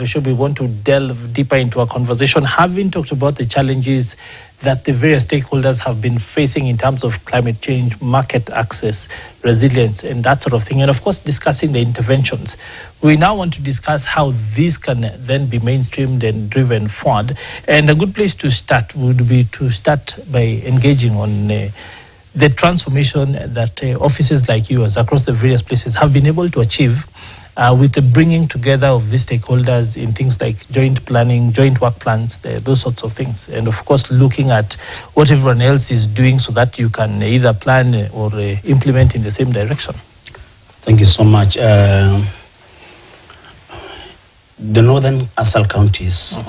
the show, we want to delve deeper into our conversation, having talked about the challenges that the various stakeholders have been facing in terms of climate change, market access, resilience, and that sort of thing. And of course, discussing the interventions. We now want to discuss how these can then be mainstreamed and driven forward. And a good place to start would be to start by engaging on the transformation that offices like yours across the various places have been able to achieve with the bringing together of these stakeholders in things like joint planning, joint work plans, those sorts of things. And of course, looking at what everyone else is doing so that you can either plan or implement in the same direction. Thank you so much. The northern ASAL counties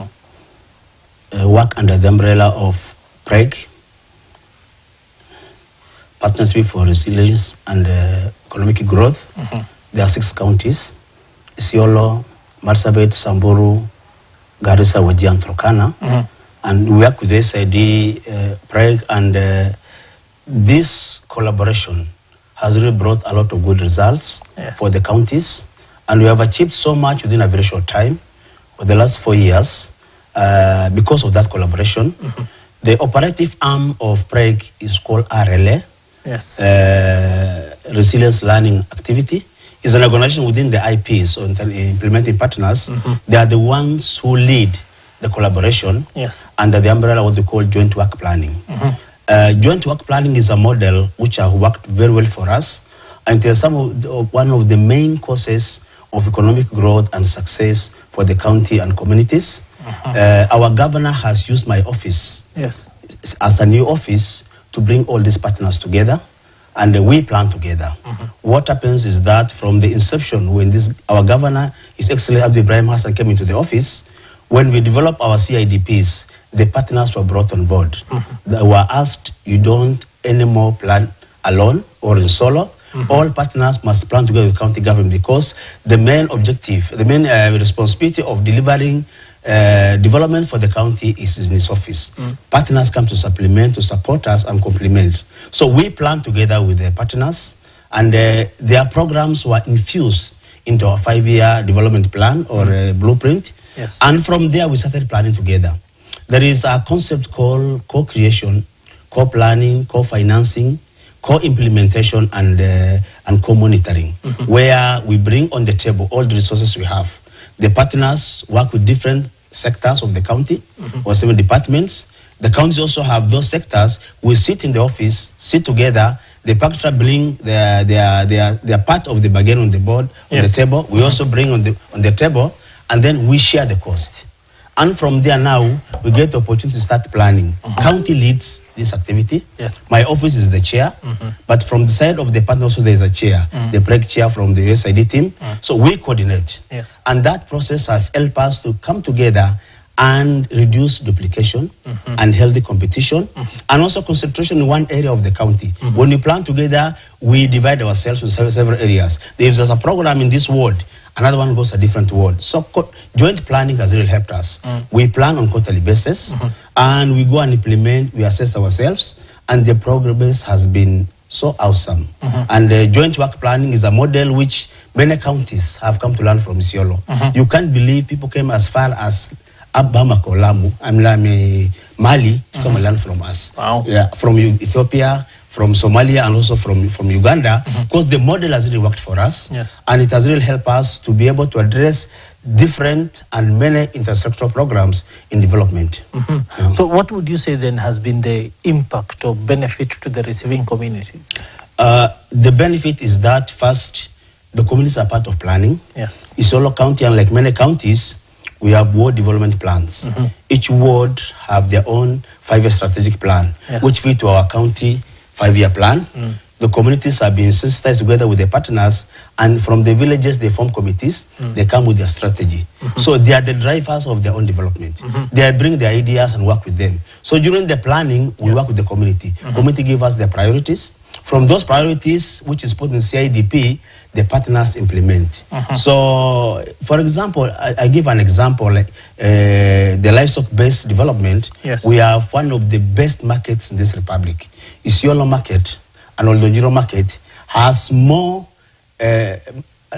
work under the umbrella of PREG, Partnership for Resilience and Economic Growth. There are 6 counties: Isiolo, Marsabit, Samburu, Garissa, Wajir, and Turkana. And we work with SID, PREG, and this collaboration has really brought a lot of good results for the counties. And we have achieved so much within a very short time for the last 4 years because of that collaboration. The operative arm of PREG is called RLA, Resilience Learning Activity. Is an organization within the IPs, or implementing partners. They are the ones who lead the collaboration under the umbrella of what they call joint work planning. Joint work planning is a model which has worked very well for us, and it is one of the main causes of economic growth and success for the county and communities. Our governor has used my office as a new office to bring all these partners together, and we plan together. What happens is that from the inception, when our governor, His Excellency Abdi Ibrahim Hassan, came into the office, when we developed our CIDPs, the partners were brought on board. They were asked, you don't anymore plan alone or in solo. All partners must plan together with county government, because the main objective, the main responsibility of delivering development for the county is in its office. Partners come to supplement, to support us and complement. So we plan together with the partners, and their programs were infused into our 5-year development plan or blueprint. And from there we started planning together. There is a concept called co-creation, co-planning, co-financing, co-implementation, and co-monitoring, where we bring on the table all the resources we have. The partners work with different sectors of the county or 7 departments. The counties also have those sectors. We sit in the office, sit together. The partner bring their part of the bargain on the board, on the table. We also bring on the table, and then we share the cost. And from there now, we get the opportunity to start planning. County leads this activity. My office is the chair, but from the side of the partner also there is a chair, the PREG chair from the USID team. So we coordinate. And that process has helped us to come together and reduce duplication and healthy competition, and also concentration in one area of the county. When we plan together, we divide ourselves into several areas. If there's a program in this ward, another one goes a different ward. So joint planning has really helped us. We plan on quarterly basis, and we go and implement, we assess ourselves, and the progress has been so awesome. And joint work planning is a model which many counties have come to learn from Isiolo. You can't believe people came as far as Bamako, Lamu, Mali to come and learn from us. From Ethiopia, from Somalia, and also from Uganda, because the model has really worked for us, and it has really helped us to be able to address different and many infrastructural programs in development. So what would you say then has been the impact or benefit to the receiving communities? The benefit is that first, the communities are part of planning. Isiolo County, unlike many counties, we have ward development plans. Each ward have their own 5-year strategic plan, which fit to our county 5-year plan. The communities have been sensitized together with the partners, and from the villages they form committees. They come with their strategy. So they are the drivers of their own development. They bring their ideas and work with them. So during the planning, we work with the community. Community give us their priorities. From those priorities, which is put in CIDP, the partners implement. So, for example, I give an example, like the livestock-based development. We have one of the best markets in this republic. Isiolo market and Oldonjiro market has more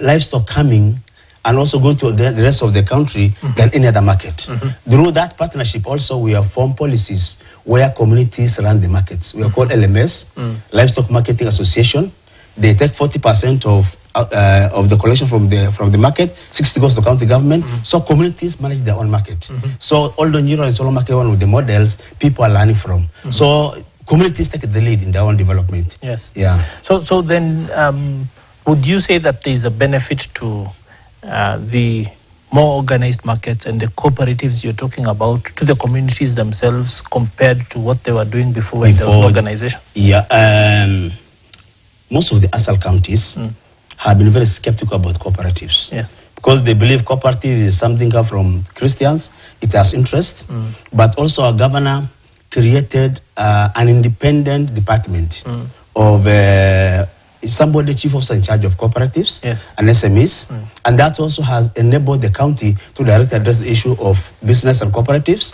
livestock coming and also go to the rest of the country than any other market. Through that partnership also, we have formed policies where communities run the markets. We are called LMS, Livestock Marketing Association. They take 40% of the collection from the market, 60 goes to the county government. So communities manage their own market. So although Nyiro is all market one of the models people are learning from. So communities take the lead in their own development. Yes. Yeah. So then, would you say that there is a benefit to the more organized markets and the cooperatives you're talking about to the communities themselves compared to what they were doing before when there was no organization? Yeah. Most of the ASAL counties have been very skeptical about cooperatives. Yes. Because they believe cooperative is something from Christians, it has interest. But also our governor created an independent department of somebody, chief officer in charge of cooperatives and SMEs. And that also has enabled the county to directly address the issue of business and cooperatives.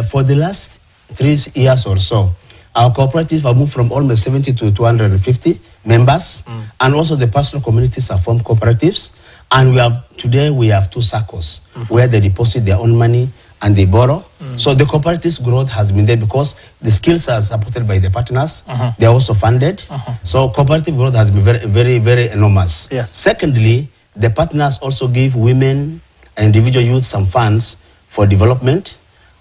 For the last 3 years or so, our cooperatives have moved from almost 70 to 250 members. And also the pastoral communities have formed cooperatives. And today we have 2 circles where they deposit their own money and they borrow. So the cooperatives growth has been there because the skills are supported by the partners. They are also funded. So cooperative growth has been very, very, very enormous. Yes. Secondly, the partners also give women and individual youth some funds for development.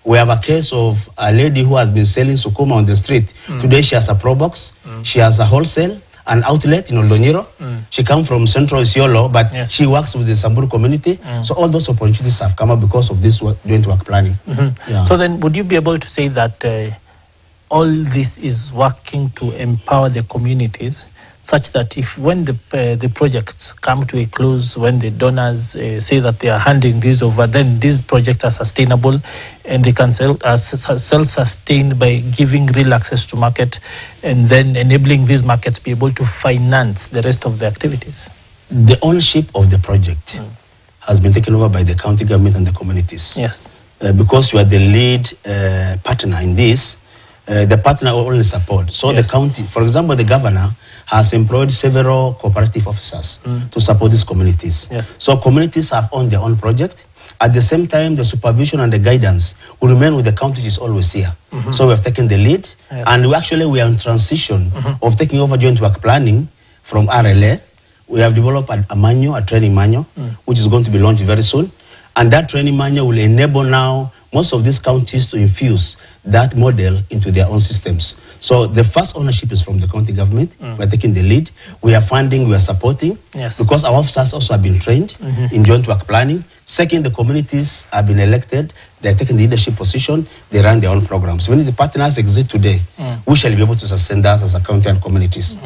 We have a case of a lady who has been selling sukuma on the street. Today she has a pro box. She has a wholesale, an outlet in Oldonyiro. She comes from Central Isiolo, but she works with the Samburu community. So all those opportunities have come up because of this joint work planning. Yeah. So then would you be able to say that all this is working to empower the communities such that if when the projects come to a close, when the donors say that they are handing this over, then these projects are sustainable and they can self-sustain by giving real access to market and then enabling these markets to be able to finance the rest of the activities? The ownership of the project has been taken over by the county government and the communities. Yes. Because we are the lead partner in this, the partner will only support. So the county, for example, the governor has employed several cooperative officers to support these communities. Yes. So communities have owned their own project. At the same time, the supervision and the guidance will remain with the county, which is always here. So we have taken the lead. And we are in transition of taking over joint work planning from RLA. We have developed a manual, a training manual, which is going to be launched very soon. And that training manual will enable now most of these counties to infuse that model into their own systems. So the first ownership is from the county government. We're taking the lead. We are funding, we are supporting. Yes. Because our officers also have been trained in joint work planning. Second, the communities have been elected. They're taking the leadership position. They run their own programs. When the partners exist today, we shall be able to sustain us as a county and communities.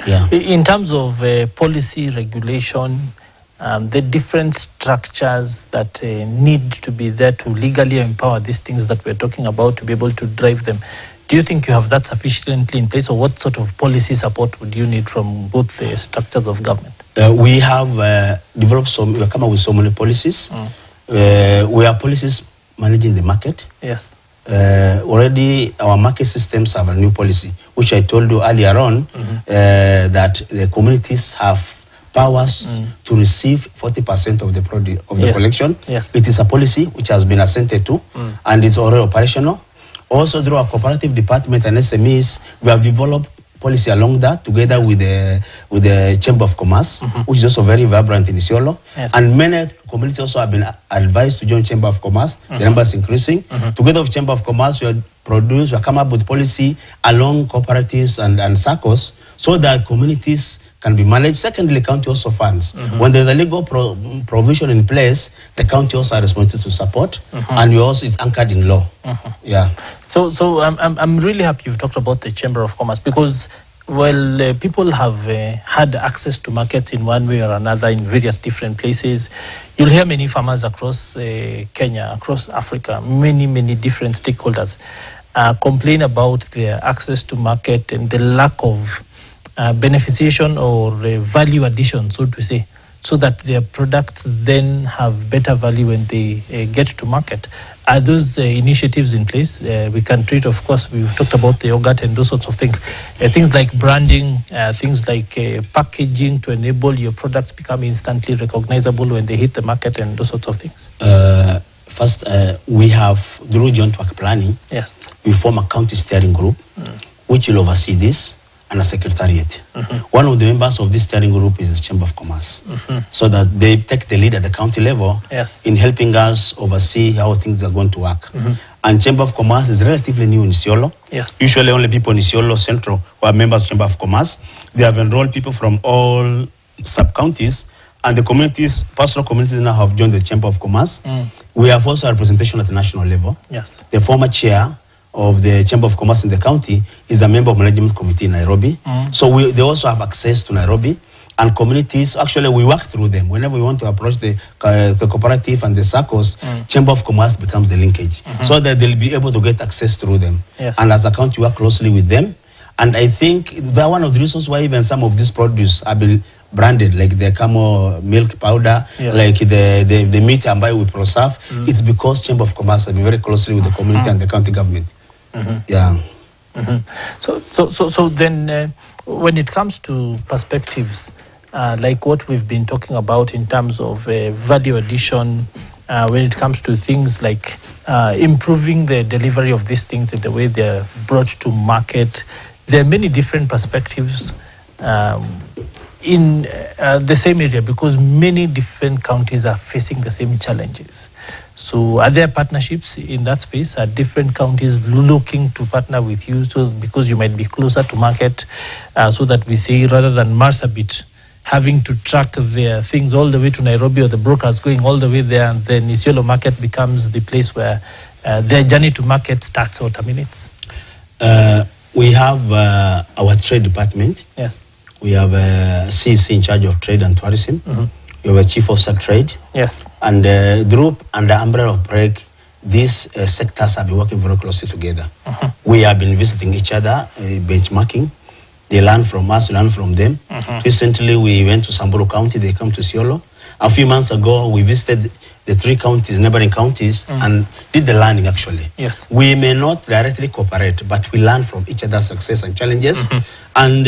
Yeah. In terms of policy regulation, the different structures that need to be there to legally empower these things that we're talking about to be able to drive them. Do you think you have that sufficiently in place, or what sort of policy support would you need from both the structures of government? We have developed we have come up with so many policies. We have policies managing the market. Yes. Already our market systems have a new policy, which I told you earlier on, that the communities have powers to receive 40% of the collection. Yes. It is a policy which has been assented to, and it's already operational. Also, through our cooperative department and SMEs, we have developed policy along that together with the Chamber of Commerce, which is also very vibrant in Isiolo. And many communities also have been advised to join Chamber of Commerce. The number is increasing. Together with Chamber of Commerce, we have come up with policy along cooperatives and circles so that communities can be managed. Secondly, county also funds. When there's a legal provision in place, the county also are responsible to support, and it's anchored in law. Yeah. So I'm really happy you've talked about the Chamber of Commerce because, well, people have had access to markets in one way or another in various different places. You'll hear many farmers across Kenya, across Africa, many different stakeholders complain about their access to market and the lack of beneficiation or value addition, so to say, so that their products then have better value when they get to market. Are those initiatives in place? We can treat, of course, we've talked about the yogurt and those sorts of things. Things like branding, things like packaging to enable your products become instantly recognizable when they hit the market and those sorts of things. First, we have, through joint work planning, yes, we form a county steering group, which will oversee this, and a secretariat. One of the members of this steering group is the Chamber of Commerce, so that they take the lead at the county level in helping us oversee how things are going to work. And Chamber of Commerce is relatively new in Isiolo. Yes. Usually only people in Isiolo Central who are members of Chamber of Commerce. They have enrolled people from all sub-counties, and the communities, pastoral communities now have joined the Chamber of Commerce. We have also a representation at the national level. Yes. The former chair of the Chamber of Commerce in the county is a member of Management Committee in Nairobi. So they also have access to Nairobi. And communities, actually we work through them. Whenever we want to approach the cooperative and the SACCOs, Chamber of Commerce becomes the linkage. So that they'll be able to get access through them. Yes. And as a county, work closely with them. And I think they're one of the reasons why even some of these produce have been branded, like the camel milk powder, like the meat and we preserve. It's because Chamber of Commerce have been very closely with the community and the county government. Yeah. So then when it comes to perspectives, like what we've been talking about in terms of value addition, when it comes to things like improving the delivery of these things in the way they're brought to market, there are many different perspectives in the same area, because many different counties are facing the same challenges. So are there partnerships in that space? Are different counties looking to partner with you, so because you might be closer to market, so that we say, rather than Marsabit having to track their things all the way to Nairobi, or the brokers going all the way there, and then Isiolo market becomes the place where their journey to market starts or terminates? We have our trade department. Yes. We have a CEC in charge of trade and tourism. We have a chief officer trade. Yes. And the group under umbrella of PREG, these sectors have been working very closely together. We have been visiting each other, benchmarking. They learn from us, learn from them. Recently, we went to Samburu County. They come to Isiolo. A few months ago, we visited the 3 counties, neighboring counties, and did the learning, actually. Yes. We may not directly cooperate, but we learn from each other's success and challenges. And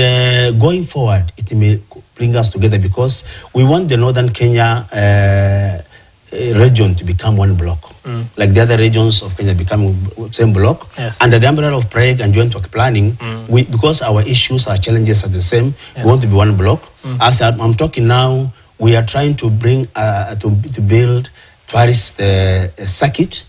going forward, it may bring us together, because we want the Northern Kenya region to become one block. Like the other regions of Kenya become same block. Yes. Under the umbrella of PREG and joint work planning, because our issues, our challenges are the same, we want to be one block. As I'm talking now, we are trying to bring, to build tourist circuit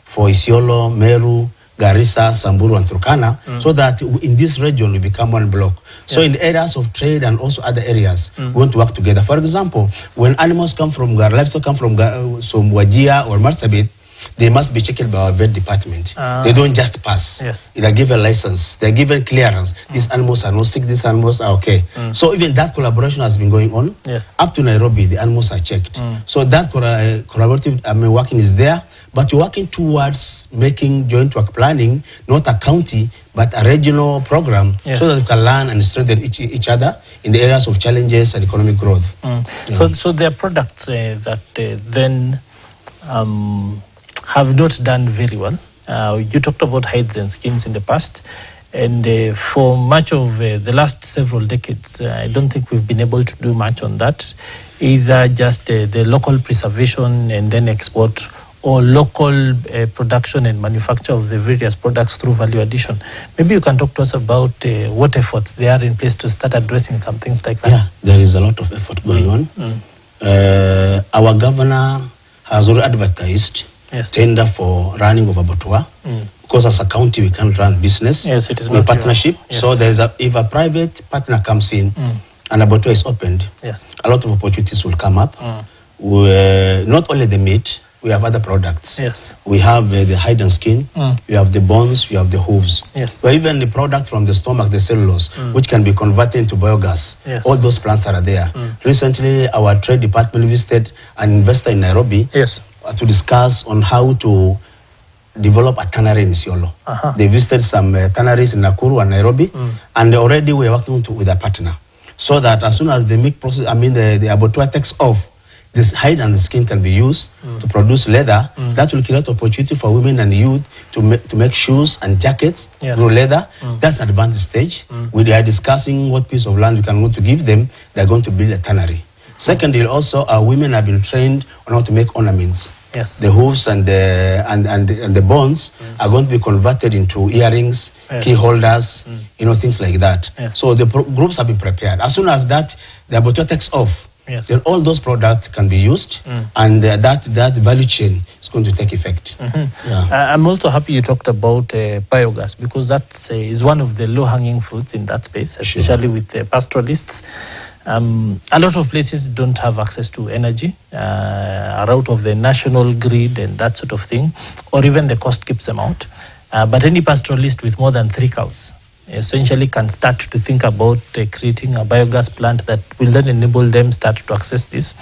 for Isiolo, Meru, Garissa, Samburu, and Turkana, so that in this region we become one block. So in the areas of trade and also other areas, we want to work together. For example, when animals come from livestock come from Wajir or Marsabit, they must be checked by our vet department. They don't just pass. Yes. They are given license. They are given clearance. These animals are not sick. These animals are okay. So even that collaboration has been going on. Yes. Up to Nairobi, the animals are checked. So that collaborative working is there. But we're working towards making joint work planning not a county, but a regional program, so that we can learn and strengthen each other in the areas of challenges and economic growth. So there are products that then have not done very well. You talked about hides and skins in the past, and for much of the last several decades, I don't think we've been able to do much on that, either just the local preservation and then export, or local production and manufacture of the various products through value addition. Maybe you can talk to us about what efforts there are in place to start addressing some things like that. Yeah, there is a lot of effort going on. Our governor has already advertised tender for running of abattoir, because as a county we can't run business. Yes, it is with partnership. So there is if a private partner comes in and abattoir is opened, a lot of opportunities will come up. Not only the meat, we have other products. Yes. We have the hide and skin, we have the bones, we have the hooves. Yes. But even the product from the stomach, the cellulose, which can be converted into biogas. Yes. All those plants are there. Recently, our trade department visited an investor in Nairobi to discuss on how to develop a tannery in Isiolo. They visited some tanneries in Nakuru and Nairobi, and already we are working with a partner. so that as soon as the meat process, the abattoir takes off, this hide and the skin can be used to produce leather. That will create opportunity for women and youth to make shoes and jackets, grow leather. That's an advanced stage. We are discussing what piece of land we can want to give them. They're going to build a tannery. Secondly, also our women have been trained on how to make ornaments. Yes. The hooves and the bones are going to be converted into earrings, key holders, things like that. Yes. So the groups have been prepared. As soon as the abattoir takes off, then all those products can be used, and that value chain is going to take effect. I'm also happy you talked about biogas, because that is one of the low-hanging fruits in that space, especially with the pastoralists. A lot of places don't have access to energy, are out of the national grid and that sort of thing, or even the cost keeps them out. But any pastoralist with more than 3 cows essentially can start to think about creating a biogas plant that will then enable them start to access this.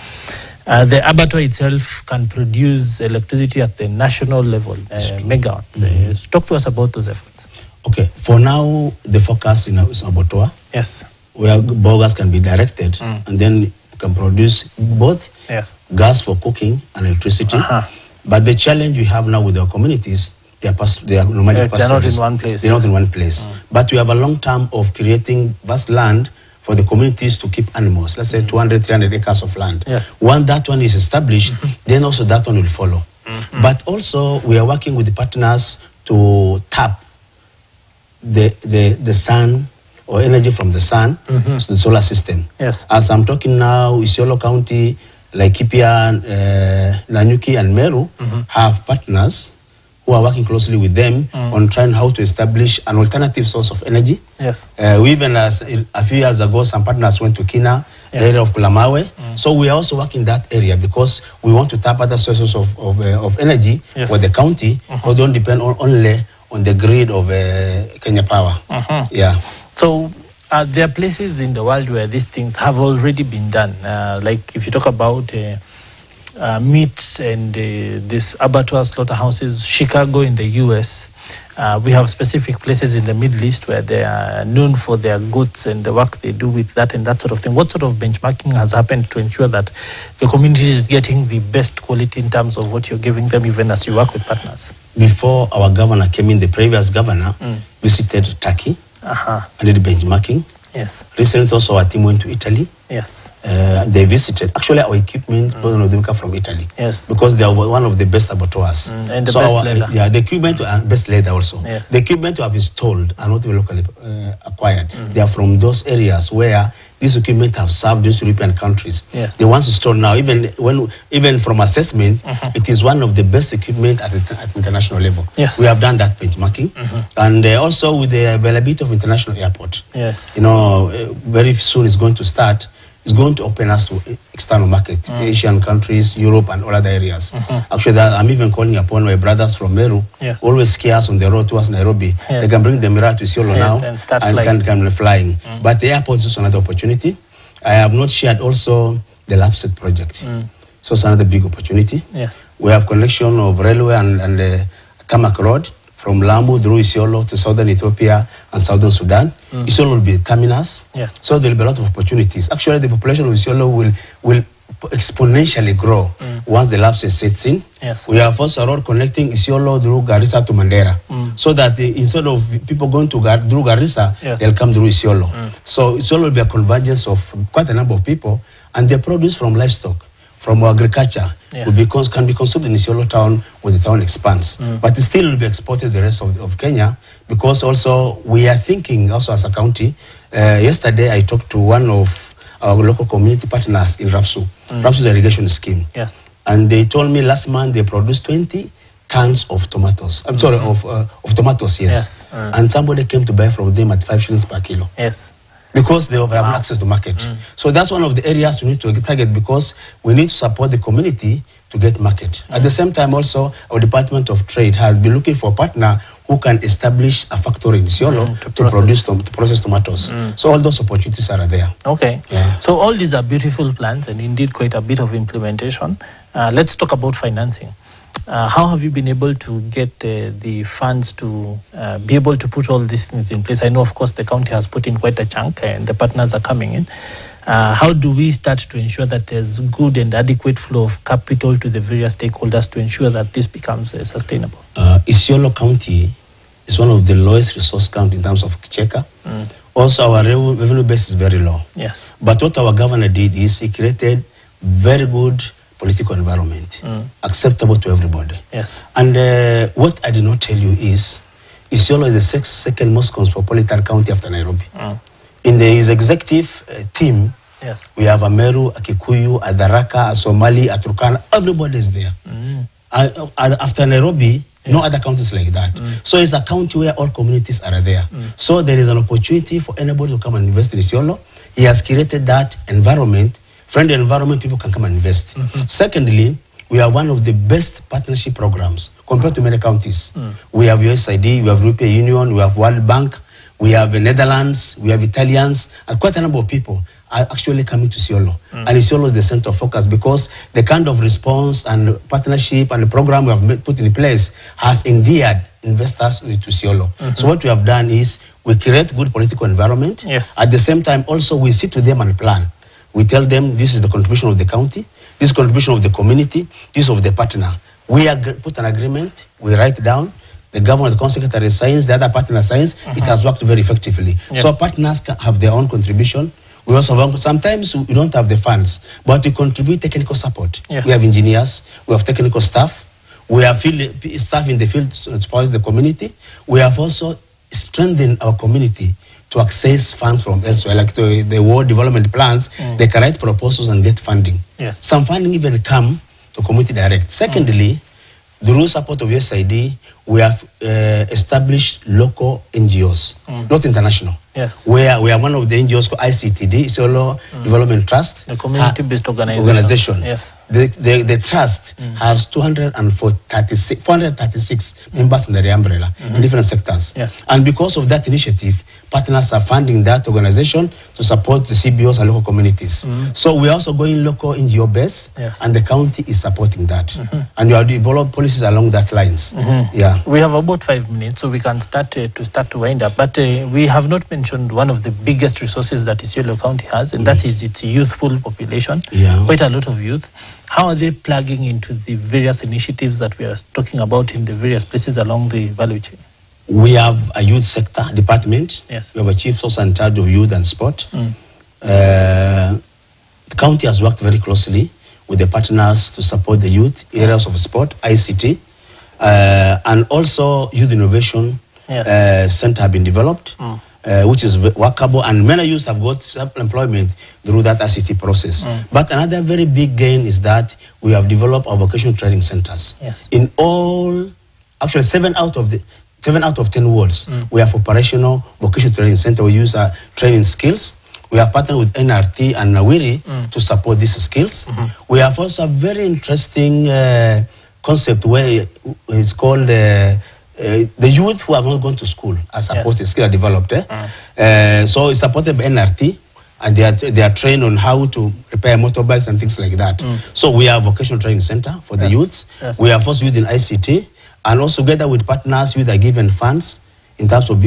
The abattoir itself can produce electricity at the national level, megawatts. Talk to us about those efforts. Okay, for now, the focus is abattoir. Yes. Where biogas can be directed, and then can produce both gas for cooking and electricity. But the challenge we have now with our communities, they are nomadic they're not in one place. They're not in one place. But we have a long term of creating vast land for the communities to keep animals. Let's say 200, 300 acres of land. Once that one is established, then also that one will follow. But also we are working with the partners to tap the sun or energy from the sun, so the solar system. As I'm talking now, Isiolo County, Laikipia, Nanyuki and Meru have partners who are working closely with them on trying how to establish an alternative source of energy. We even, as a few years ago, some partners went to Kina, the area of Kulamawe. So we are also working that area because we want to tap other sources of energy for the county, who don't depend only on the grid of Kenya Power. So there are places in the world where these things have already been done. Like if you talk about meat and these abattoir slaughterhouses, Chicago in the US, we have specific places in the Middle East where they are known for their goods and the work they do with that and that sort of thing. What sort of benchmarking has happened to ensure that the community is getting the best quality in terms of what you're giving them, even as you work with partners? Before our governor came in, the previous governor visited Turkey and did benchmarking. Recently also our team went to Italy. They visited. Actually our equipment, both of them come from Italy. Because they are one of the best abattoirs. And the best leather. The equipment and best leather also. The equipment we have installed are not locally acquired. They are from those areas where these equipment have served these European countries. The ones installed now, even from assessment, it is one of the best equipment at international level. We have done that benchmarking. And also with the availability of international airport. Very soon it's going to start. It's going to open us to external market, Asian countries, Europe, and all other areas. Actually, I'm even calling upon my brothers from Meru, always ski us on the road towards Nairobi. They can bring the Mira to Isiolo now and can flying. But the airport is also another opportunity. I have not shared also the LAPSET project. So it's another big opportunity. We have connection of railway and the Tamak Road from Lamu through Isiolo to southern Ethiopia and southern Sudan. Isiolo will be the terminus. So there will be a lot of opportunities. Actually, the population of Isiolo will exponentially grow once the LAPSET sets in. We have also a road connecting Isiolo through Garissa to Mandera. So that instead of people going through Garissa, they'll come through Isiolo. So Isiolo will be a convergence of quite a number of people, and they produce from livestock, from agriculture, can be consumed in Isiolo town when the town expands. But it still will be exported to the rest of Kenya, because also we are thinking also as a county. Yesterday I talked to one of our local community partners in Rapsu. Rapsu's irrigation scheme. And they told me last month they produced 20 tons of tomatoes. I'm sorry, of tomatoes, And somebody came to buy from them at 5 shillings per kilo. Because they have access to market. So that's one of the areas we need to target, because we need to support the community to get market. At the same time also, our Department of Trade has been looking for a partner who can establish a factory in Isiolo to process tomatoes. So all those opportunities are there. So all these are beautiful plans and indeed quite a bit of implementation. Let's talk about financing. How have you been able to get the funds to be able to put all these things in place? I know, of course, the county has put in quite a chunk and the partners are coming in. How do we start to ensure that there's good and adequate flow of capital to the various stakeholders to ensure that this becomes sustainable? Isiolo County is one of the lowest resource county in terms of checker. Also, our revenue base is very low. Yes. But what our governor did is he created very good political environment, acceptable to everybody. Yes. And what I did not tell you is, Isiolo is the second most cosmopolitan county after Nairobi. In his executive team, yes, we have Ameru, Akikuyu, Adaraka, Somali, Aturkana, everybody is there. After Nairobi, no other counties like that. So it's a county where all communities are there. So there is an opportunity for anybody to come and invest in Isiolo. He has created that environment, friendly environment, people can come and invest. Secondly, we are one of the best partnership programs compared to many counties. We have USAID, we have European Union, we have World Bank, we have the Netherlands, we have Italians, and quite a number of people are actually coming to Isiolo. And Isiolo is the center of focus because the kind of response and partnership and the program we have put in place has endeared investors to Isiolo. So what we have done is we create good political environment. Yes. At the same time, also we sit with them and plan. We tell them this is the contribution of the county, this is the contribution of the community, this is of the partner. We put an agreement, we write down, the governor, the council secretary signs, the other partner signs, it has worked very effectively. Yes. So partners can have their own contribution. We also have, sometimes we don't have the funds, but we contribute technical support. Yes. We have engineers, we have technical staff, we have staff in the field to support the community. We have also strengthened our community to access funds from elsewhere, like the World Development Plans. They can write proposals and get funding. Yes. Some funding even come to community direct. Secondly, through support of USAID, we have established local NGOs, not international. Yes. We are one of the NGOs called ICTD, Isiolo Development Trust. The community-based organization. Yes. The trust has 436 members under the umbrella in different sectors. Yes. And because of that initiative, partners are funding that organization to support the CBOs and local communities. So we are also going local NGO base, yes, and the county is supporting that. And we have developed policies along that lines. Yeah. We have about 5 minutes, so we can start to wind up. But we have not mentioned one of the biggest resources that Isiolo County has, and that is its youthful population. Yeah. Quite a lot of youth. How are they plugging into the various initiatives that we are talking about in the various places along the value chain? We have a youth sector department. Yes. We have a chief officer in charge of youth and sport. The county has worked very closely with the partners to support the youth areas of sport, ICT, and also youth innovation. Yes. Center have been developed, which is workable, and many youths have got self-employment through that ICT process. But another very big gain is that we have developed our vocational training centers. Yes. In all, actually 7 out of 10 wards, we have operational vocational training center. We use training skills. We are partnered with NRT and Nawiri to support these skills. We have also a very interesting concept where it's called the youth who have not gone to school are supported, skills are developed. So it's supported by NRT, and they are trained on how to repair motorbikes and things like that. So we have vocational training center for the youths. Yes. We have also youth in ICT, and also together with partners, youth are given funds in terms of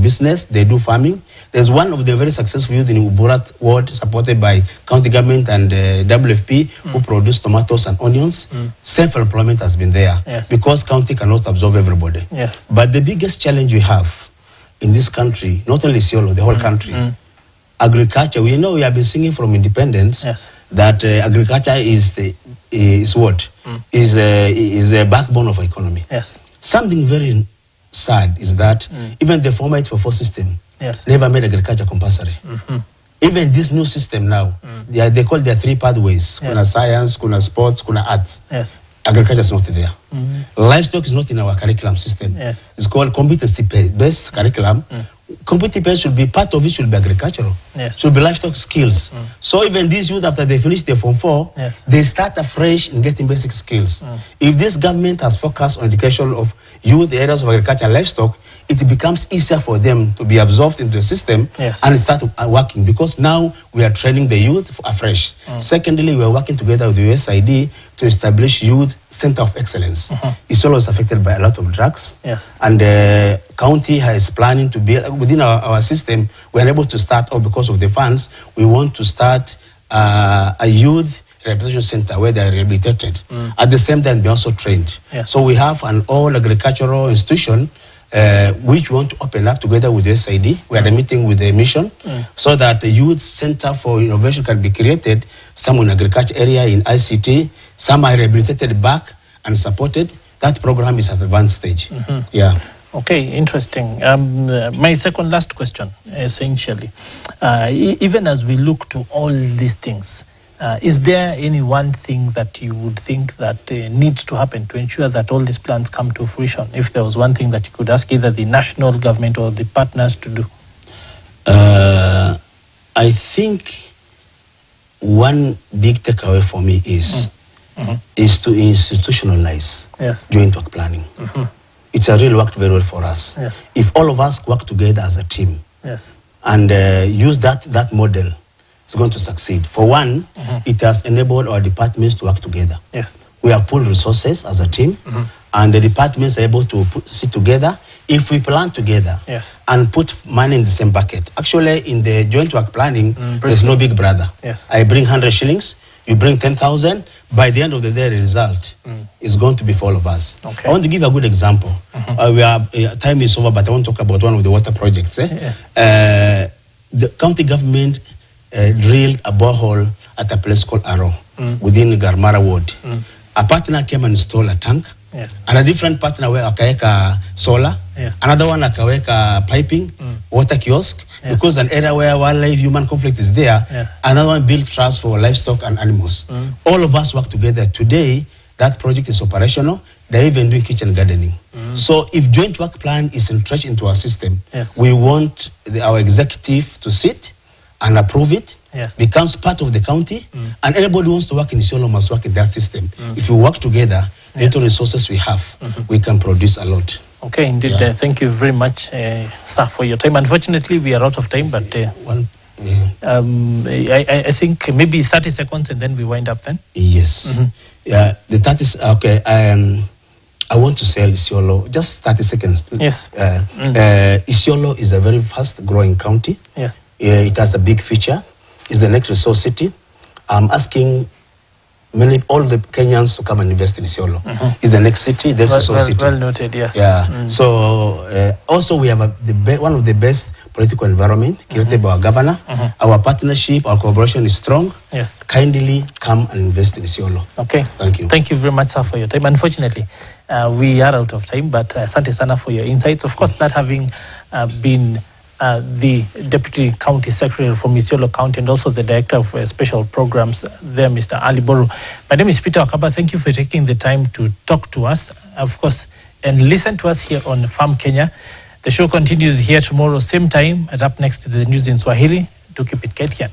business. They do farming. There's one of the very successful youth in Uburat ward supported by county government and WFP who produce tomatoes and onions. Self-employment has been there because county cannot absorb everybody. Yes. But the biggest challenge we have in this country, not only Isiolo, the whole country, agriculture. We know we have been singing from independence that agriculture is the backbone of our economy. Yes. Something very sad is that even the former 844 system never made agriculture compulsory. Even this new system now, they call their 3 pathways. Kuna science, kuna sports, kuna arts. Yes. Agriculture is not there. Livestock is not in our curriculum system. Yes. It's called competency-based curriculum. Competency should be part of it, should be agricultural. Yes. Should be livestock skills. So even these youth, after they finish their Form 4, they start afresh in getting basic skills. If this government has focused on education of youth, the areas of agriculture and livestock, it becomes easier for them to be absorbed into the system and start working, because now we are training the youth afresh. Secondly, we are working together with the USAID to establish youth center of excellence. Isiolo is affected by a lot of drugs. Yes. And the county is planning to build, within our system, we are able to start, or because of the funds, we want to start a youth rehabilitation center where they are rehabilitated. At the same time, they are also trained. Yes. So we have an all agricultural institution which we want to open up together with the SID. We had a meeting with the mission so that the youth center for innovation can be created, some in agriculture area, in ICT, some are rehabilitated back and supported. That program is at advanced stage. Yeah. Okay, interesting. My second last question, essentially, even as we look to all these things, is there any one thing that you would think that needs to happen to ensure that all these plans come to fruition? If there was one thing that you could ask either the national government or the partners to do? I think one big takeaway for me is to institutionalize joint work planning. It's a real worked very well for us. Yes. If all of us work together as a team and use that model, it's going to succeed. For one, it has enabled our departments to work together. Yes. We have pooled resources as a team, and the departments are able to sit together. If we plan together and put money in the same bucket, actually in the joint work planning, there's no big brother. Yes. I bring 100 shillings, you bring 10,000. By the end of the day, the result is going to be for all of us. Okay. I want to give a good example. Time is over, but I want to talk about one of the water projects. Yes. The county government drilled a borehole at a place called Aro within Garmara Ward. A partner came and installed a tank. Yes. And a different partner where akaweka solar. Yes. Another one akaweka piping, water kiosk, because an area where wildlife human conflict is there. Another one built traps for livestock and animals. All of us work together. Today, that project is operational. They're even doing kitchen gardening. So if joint work plan is entrenched into our system, we want our executive to sit and approve it, becomes part of the county, and anybody who wants to work in Isiolo must work in that system. If we work together, little resources we have, we can produce a lot. Okay, indeed. Thank you very much, sir, for your time. Unfortunately, we are out of time, but I think maybe 30 seconds and then we wind up then. Yes. Yeah, the 30, okay. I want to sell Isiolo, just 30 seconds. Yes. Isiolo is a very fast growing county. Yes. It has a big future. It's the next resource city. I'm asking all the Kenyans to come and invest in Isiolo. It's the next city, the resource city. Well noted, yes. Yeah. So also we have one of the best political environment created by our governor. Our partnership, our collaboration is strong. Yes. Kindly come and invest in Isiolo. Okay. Thank you. Thank you very much, sir, for your time. Unfortunately, we are out of time, but asante sana for your insights. Of course, that having been the Deputy County Secretary from Isiolo County and also the Director of Special Programs there, Mr. Ali Boru. My name is Peter Wakaba. Thank you for taking the time to talk to us, of course, and listen to us here on Farm Kenya. The show continues here tomorrow, same time, and up next to the news in Swahili. Do keep it Ketian.